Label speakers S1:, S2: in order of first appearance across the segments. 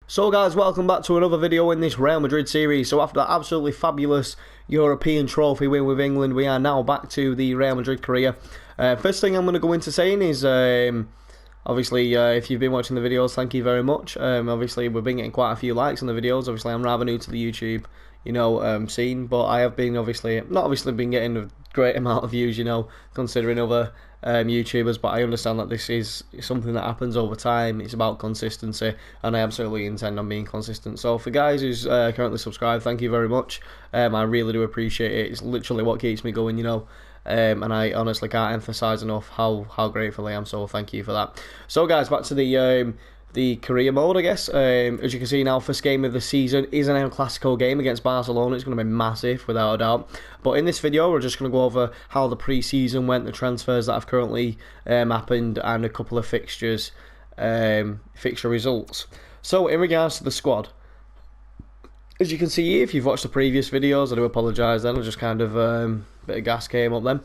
S1: So guys, welcome back to another video in this Real Madrid series. So after that absolutely fabulous European trophy win with England, we are now back to the Real Madrid career. First thing I'm going to go into saying is, obviously, if you've been watching the videos, thank you very much. Obviously, we've been getting quite a few likes on the videos. Obviously, I'm rather new to the YouTube, scene, but I have been not been getting a great amount of views, considering other YouTubers, but I understand that this is something that happens over time. It's about consistency, and I absolutely intend on being consistent. So for guys who's currently subscribed, thank you very much. I really do appreciate it. It's literally what keeps me going, and I honestly can't emphasize enough how grateful I am, so thank you for that. So guys, back to the career mode, I guess. As you can see now, first game of the season is an El Clasico game against Barcelona. It's going to be massive, without a doubt. But in this video, we're just going to go over how the pre-season went, the transfers that have currently happened, and a couple of fixture results. So in regards to the squad, as you can see, if you've watched the previous videos, I do apologise then, I just kind of bit of gas came up then.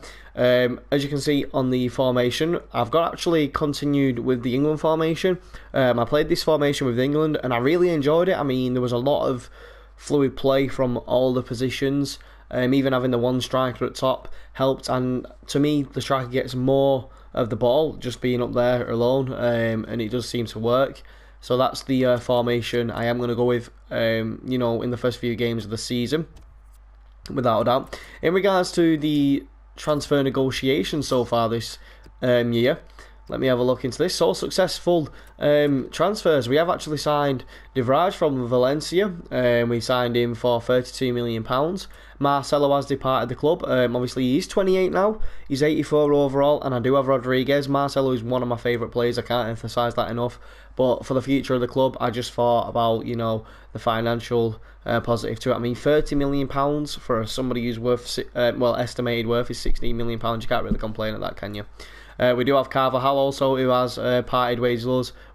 S1: As you can see on the formation, I've got actually continued with the England formation. I played this formation with England and I really enjoyed it. I mean, there was a lot of fluid play from all the positions. Even having the one striker at top helped, and to me, the striker gets more of the ball just being up there alone, and it does seem to work. So that's the formation I am going to go with, in the first few games of the season, without a doubt. In regards to the transfer negotiations so far this year, let me have a look into this. So successful transfers. We have actually signed De Vrij from Valencia. We signed him for £32 million. Marcelo has departed the club. Obviously, he's 28 now. He's 84 overall, and I do have Rodriguez. Marcelo is one of my favourite players. I can't emphasise that enough. But for the future of the club, I just thought about, the financial positive to it. I mean, £30 million for somebody who's worth, estimated worth is £16 million. You can't really complain at that, can you? We do have Carvajal also, who has parted ways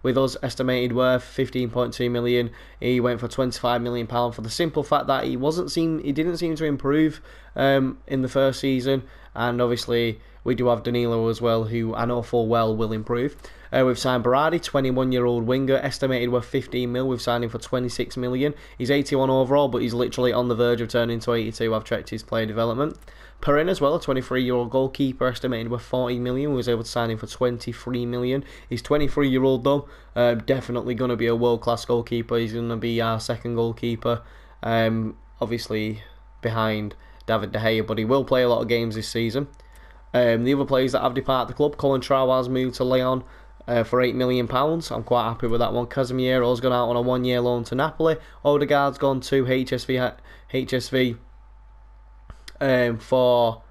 S1: with us, estimated worth £15.2 million. He went for £25 million for the simple fact that he didn't seem to improve in the first season, and obviously we do have Danilo as well, who I know full well will improve. We've signed Berardi, 21-year-old winger, estimated worth 15 mil. We've signed him for 26 million. He's 81 overall, but he's literally on the verge of turning to 82. I've checked his player development. Perrin as well, a 23-year-old goalkeeper, estimated worth 40 million. We was able to sign him for 23 million. He's 23-year-old though. Definitely going to be a world-class goalkeeper. He's going to be our second goalkeeper, obviously behind David De Gea, but he will play a lot of games this season. The other players that have departed the club, Colin Traoré moved to Lyon for £8 million. I'm quite happy with that one. Casemiro's gone out on a one-year loan to Napoli. Odegaard's gone to HSV for,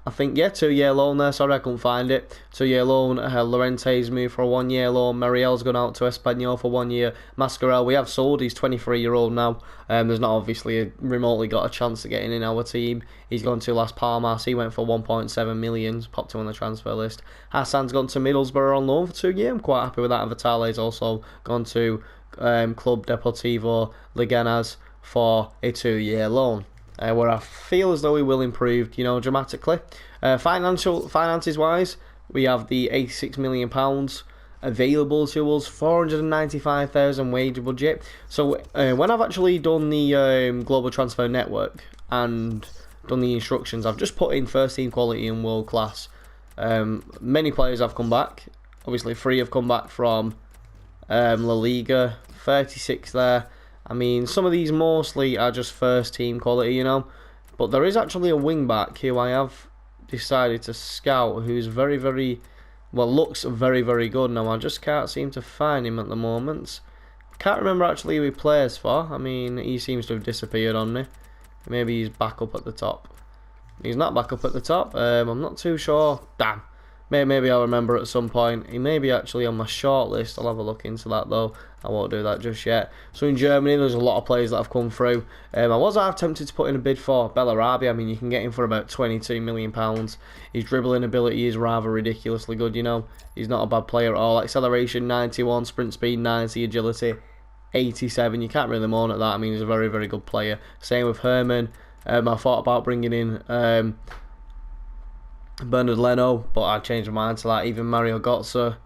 S1: I think, 2-year loan there. Sorry, I couldn't find it. 2-year loan. Llorente's moved for a 1-year loan. Muriel's gone out to Espanyol for 1 year. Mascarell, we have sold. He's 23-year-old now. There's not obviously remotely got a chance of getting in our team. He's gone to Las Palmas. He went for 1.7 million. Popped him on the transfer list. Hassan's gone to Middlesbrough on loan for 2 years. I'm quite happy with that. And Vitale's also gone to Club Deportivo Leganés for a 2-year loan. Where I feel as though he will improve, dramatically. Finances wise, we have the £86 million available to us, 495,000 wage budget. So when I've actually done the global transfer network and done the instructions, I've just put in first team quality and world class. Many players have come back. Obviously 3 have come back from La Liga, 36 there. I mean, some of these mostly are just first team quality, but there is actually a wing back who I have decided to scout, who's looks very, very good. Now I just can't seem to find him at the moment. Can't remember actually who he plays for. I mean, he seems to have disappeared on me. Maybe he's back up at the top. He's not back up at the top. I'm not too sure. Damn. Maybe I'll remember at some point. He may be actually on my short list. I'll have a look into that though. I won't do that just yet. So in Germany, there's a lot of players that have come through. I was half tempted to put in a bid for Bellarabi. I mean, you can get him for about £22 million. His dribbling ability is rather ridiculously good, He's not a bad player at all. Acceleration 91, sprint speed 90, agility 87. You can't really moan at that. I mean, he's a very, very good player. Same with Herman. I thought about bringing in Bernard Leno, but I changed my mind to that. Even Mario Götze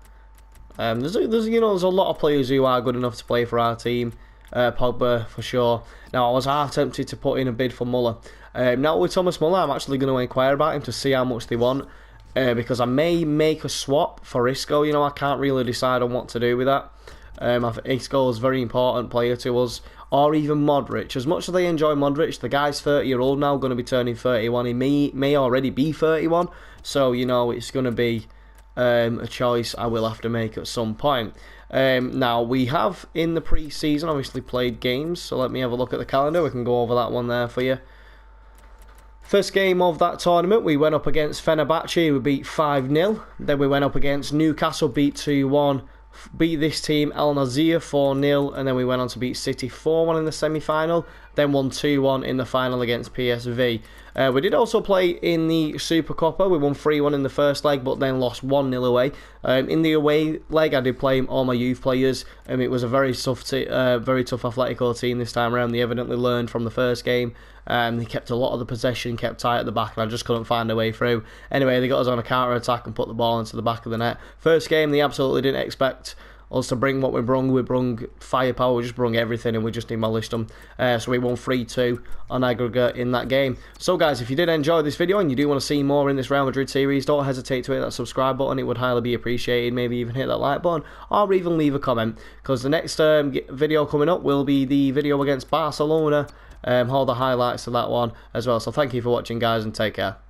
S1: There's a lot of players who are good enough to play for our team. Pogba for sure. Now I was half tempted to put in a bid for Muller. Now with Thomas Muller, I'm actually going to inquire about him to see how much they want, because I may make a swap for Isco. You know, I can't really decide on what to do with that. I think Isco is a very important player to us, or even Modric. As much as they enjoy Modric, the guy's 30-year-old now, going to be turning 31. He may already be 31, so you know it's going to be a choice I will have to make at some point. Now we have in the pre-season obviously played games, so let me have a look at the calendar. We can go over that one there for you. First game of that tournament, we went up against Fenerbahce, we beat 5-0. Then we went up against Newcastle, beat 2-1. Beat this team Al Nazir 4-0, and then we went on to beat City 4-1 in the semi-final, then won 2-1 in the final against PSV. We did also play in the Super Coppa. We won 3-1 in the first leg, but then lost 1-0 away. In the away leg, I did play all my youth players, and it was a very tough Atletico team this time around. They evidently learned from the first game. They kept a lot of the possession, kept tight at the back, and I just couldn't find a way through. Anyway, they got us on a counter-attack and put the ball into the back of the net. First game, they absolutely didn't expect us to bring what we brung. We brung firepower, we just brung everything, and we just demolished them. So we won 3-2 on aggregate in that game. So guys, if you did enjoy this video and you do want to see more in this Real Madrid series, don't hesitate to hit that subscribe button. It would highly be appreciated. Maybe even hit that like button, or even leave a comment, because the next video coming up will be the video against Barcelona. All the highlights of that one as well. So thank you for watching, guys, and take care.